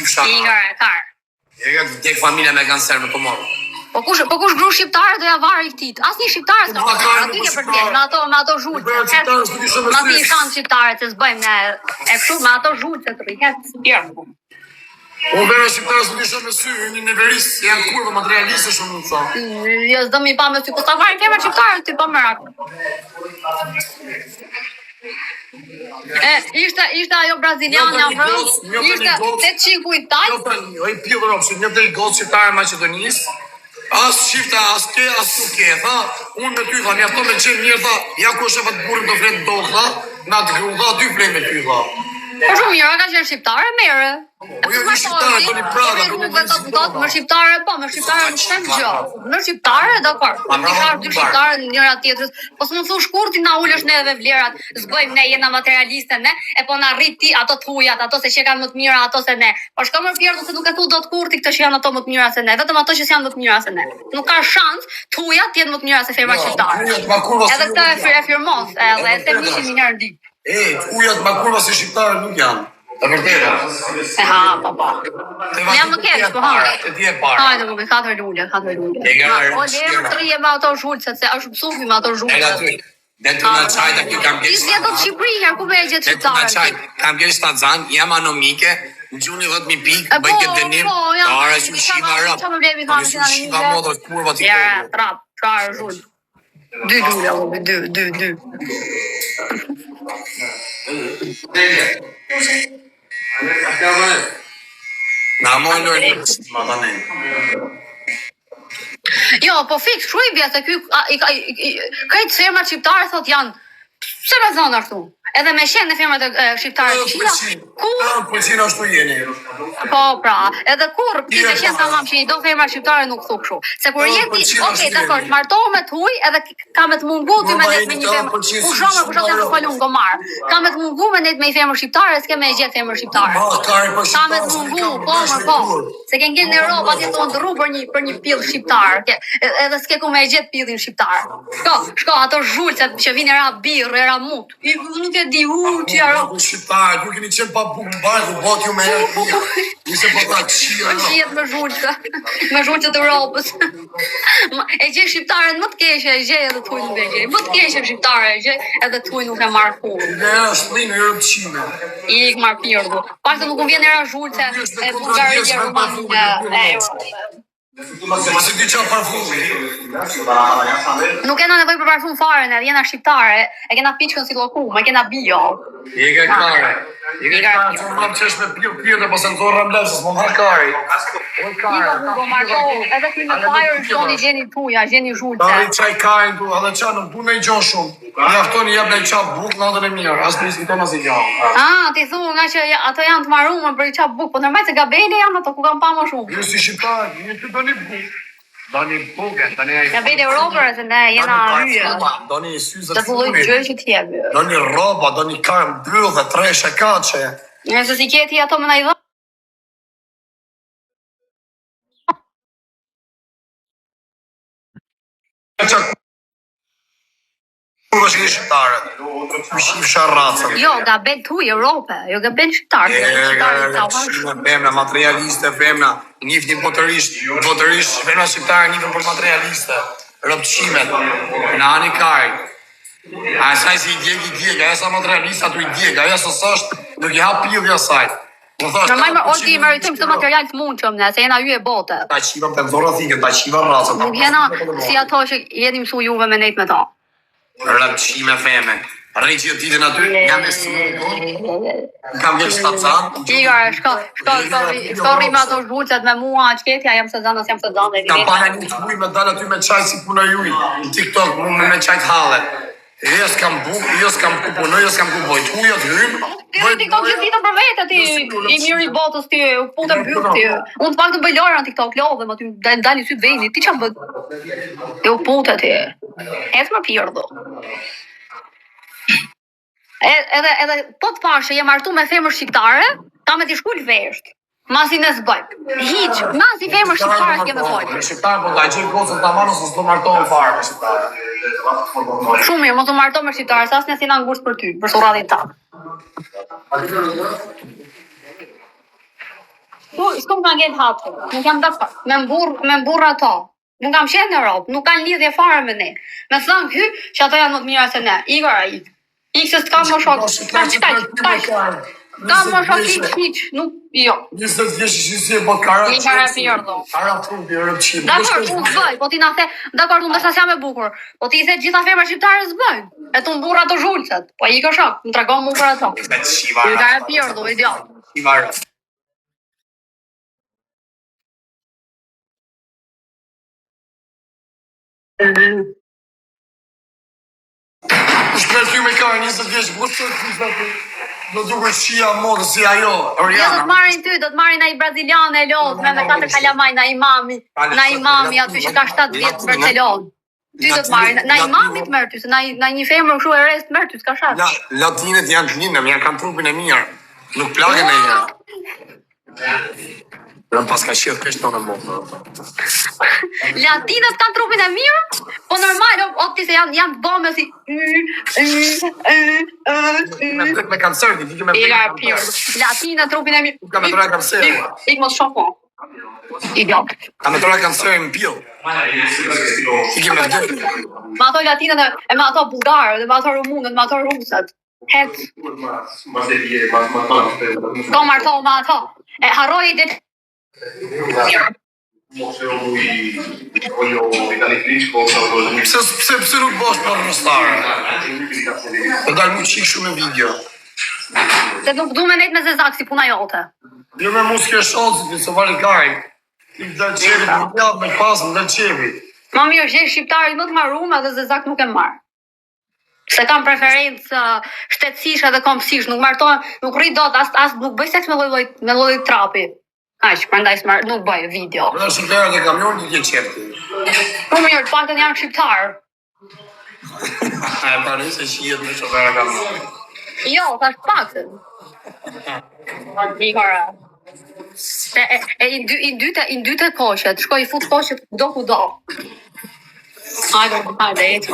shifsha. Kar. E ka tek familja me kancer me komor. Po kush gru shqiptar do ja varë i këtij. Asnjë shqiptar s'ka. Aty ke për të me ato zhulë. Ma pi shan shqiptarët se s'bëjmë ne e kështu me ato zhulë të rrihet spirë. O vera shqiptarës nuk isha me sy, një neveris, janë kurve materialiste shumë në sa. Jo, s'do mi pa me sy, po sa varë femër shqiptarët ty pa mërak. Ishte ajo braziliana vrë, ishte te qiku i taj. Jo, i pjellë ropë, një të i gotë shqiptarë Macedonisë, as shifta, as ke, as nuk ke, tha, unë me ty, tha, mjafto me qenë mirë, tha, ja ku është e të burën të fletë do, tha, na të gru, tha, ty fletë me ty, tha. Po shumë mirë, ka qenë shqiptare, mere. Po jo, një shqiptare, do një prada, do një më shqiptare, po, më shqiptare më shtem gjë. Më shqiptare, dakor. Dikar dy shqiptare në njëra tjetrës. Po s'më thu shkurti na ulesh neve vlerat, s'bëjmë ne jena materialiste ne, e po na rrit ti ato të hujat, ato se që kanë më të mira, ato se ne. Po shko më pjerdu se nuk e thu dot kurti këtë që janë ato më të mira se ne, vetëm ato që janë më të mira se ne. Nuk ka shans të hujat të jenë më të mira se femra shqiptare. Edhe këtë e firmos, edhe e nishin një herë ditë. Ujat ma kurva si shqiptare nuk janë. Të vërteta. E ha, pa. Jam më keq, po ha. E ti e parë. Hajde, më katër lule. O le të rije me ato zhulcet, se është mësufi me ato zhulcet. Dhe të në qajta kjo kam gjesht. Isë jetë të Shqipëri, her ku me e gjithë qëtarë. Dhe të në qajta, kam gjesht të zanë, jam anomike, në gjuni 10.000 pikë, bëj këtë denim, të are që shiva rëpë. Që shiva modë, kurva t'i përë. Ja, trap, qarë zhullë. 2 lule, 2. Na mojnë nërë ma të ne. Jo, po fix, shu i bje se krejtë firmat shqiptare thot janë, se me zonë ashtu? Edhe me shenë në firmat shqiptare të qila? Pëlqin ashtu jeni. Po, pra, edhe kur ti me shenë ta mamë që i do firmat shqiptare nuk thuk shu. Se kur jeti, okej, dakor, të martohu me të huj, edhe ka me të mungu ty me net me një firma. Pushonë e në falun gomarë. Ka me të mungu me net me i firma shqiptare, s'ke me e gjithë firma shqiptare. Ka me të mungu, po. Se ke ngell në Europë ati tonë të ru për një pillë shqiptarë. Edhe s'ke ku me e gjithë pillin shqiptarë. Shko, ato zhullë që vinë era birë, era mut. Nuk e di që jaro. Shqiptarë, ku keni qenë pa bukë bajtë, bot ju me e pia. Nise po ta qia. Qijet me zhullë të Europës. E gjej shqiptare më të keshe, e gjej edhe të huj nuk e gjej. Më të keshe shqiptare, e gjej edhe të huj nuk e marrë ku. Dhe është linë e rëpqime. Ik marrë pirdu. Pakë të nuk u vjen era zhullë se e Bulgaria, Rumania, Si ti qa parfumi? Nuk kena nevoj për parfum fare, ne jena shqiptare, e kena piqën si loku, me kena bio. Je ka kare. Je ka kare, që më më qesh me pjë, po se në zorë ramlev, se s'më marë kare. Edhe ti me fire, shoni gjeni tuja, gjeni zhullë. Da dhe qaj kajnë tu, edhe qa nuk du me i gjonë shumë. Një aftoni jep me i qa buk, në atën e mirë, asë në tona si gjonë. Ti thu nga që ato janë të marume për i qa buk, po nërmaj se gabele janë ato ku kam pa më shumë. Ju si shqiptarë, një të do një buk. Do një buke, do një... Gabele Europër, se ne jena hyë. Do një syzër të fulloj gjë që t'jebë. Do një roba, do një karmë bëllë dhe treshe kache. Nëse si kjeti ato më na i dhe. Kur është një shqiptarët, shqipë racën. Jo, gabel t'huj Europe, jo gabel shqiptarët. Femna, materialiste, femna, njiftin botërisht, femna shqiptarë njiftin për materialiste, rëpqimet, në anë i kajë. Asaj si i djeg, aja sa materialiste, atu i djeg, aja së sështë, nuk i hapë pjidhja sajtë. Normaj më orti i meritojmë këtë material të mund qëmë ne, se jena ju e bote. Ta qiva për të zorë thike, ta qiva racën. Nuk jena si ato që jeni mësu juve me nejtë me ta. Rëpqime feme. Rrej që t'itën aty, jam e së kam gjelë shtacan. Igar, shko rime ato zhbuqet me mua, qketja, jam se zanës, jam se zanë. Kampanja një të huj me dalë aty me qaj si puna juj. Në TikTok, me qaj të hale. Jo s'kam buk, jo s'kam kupunoj, jo s'kam kupoj. Të hujat hymë. Ti TikTok që ditën për vete, ti i mirë i botës, ti u putë e bjurë ti. Unë të pak të bëj lojra në TikTok, love, ma ty dalë i sytë vejni, ti që bët? Ti u putë ti. Ecë më pjërë do. Edhe po të pashe, jem artu me femër shqiptare, ta me t'i shkull vesht. Masi në zbëjt. Hiq, masi femër shqiptare t'keme pojtë. Shqiptare, po t'aj qëjë gocën të amanës, nësë të martohën farë me shqiptare. Shumë mirë, më të martohën me shqiptare, sa s'nja si nga ngusht për ty, për suradin ta. S'kom ka ngel hapë. Nuk jam dakord. Me mburr ato. Nuk kam qenë në Europë, nuk kanë lidhje fare me ne. Me thënë që ato janë më të mira se ne. Igor ai. Se s'ka më shok. Ka më shok hiç, nuk jo. 20 vjeç si e bë kara. Një kara pirdo. Kara trupi Europçi. Dakor, unë s'bëj, po ti na the, dakor, unë ndoshta jam e bukur. Po ti the gjitha femrat shqiptare s'bëjnë. E tu mburr ato zhulcet. Po i ka shok, më tregon mua për ato. Një kara pirdo, idiot. Shivara. Shpret kjo me ka 20 vjeç, po çfarë do duket shija modë si ajo. Do të marrin ty, do të marrin ai braziliane e lot me 4 kalamaj na imami aty që ka 7 vjet në Barcelonë. Ty do të marrin, na imami të merr ty, se na një femër kështu e rrest merr ty, s'ka shans. Latinët janë të linë, janë kanë trupin e mirë. Nuk plagen e njëra. Në pas ka shirë kështë tonë më. Latinët kanë trupin e mirë? Po normal, o ti se janë të bëme si... Me plek me kancer, ti me plek me kancer. Latinët trupin e mirë. Ka me tëra kancer. Ik mos shoko. Idiot. Ka me tëra kancer në pjell. Iki me dhe. Ma ato latinët e ma ato bulgarë, dhe ma ato rumunët, ma ato rusët. Het. Ko marto ma ato. E harroj i dit. Pse nuk bosh për rëstare? Të dalë mu qikë shumë e video. Se nuk du me nejt me zezak si puna jote. Jo me mu s'ke shonësit, të sëfari kaj. Ti dhe qevi, të mjallë me pasë, dhe qevi. Ma mirë, që shqiptari më të marrume dhe zezak nuk e marë. Se kam preferencë shtetësish edhe kompësish, nuk martohen, nuk rrit dot, as nuk bëj seks me lloj trapi. Aq, prandaj nuk bëj video. Në shqiptarë dhe kamion një qepti. Po mirë, të paktën janë shqiptarë. E pare se qijet me shofera kamion. Jo, thash paktën. Ikara. I dyte koqet, shkoj i fut koqet do ku do. Hajde, eci.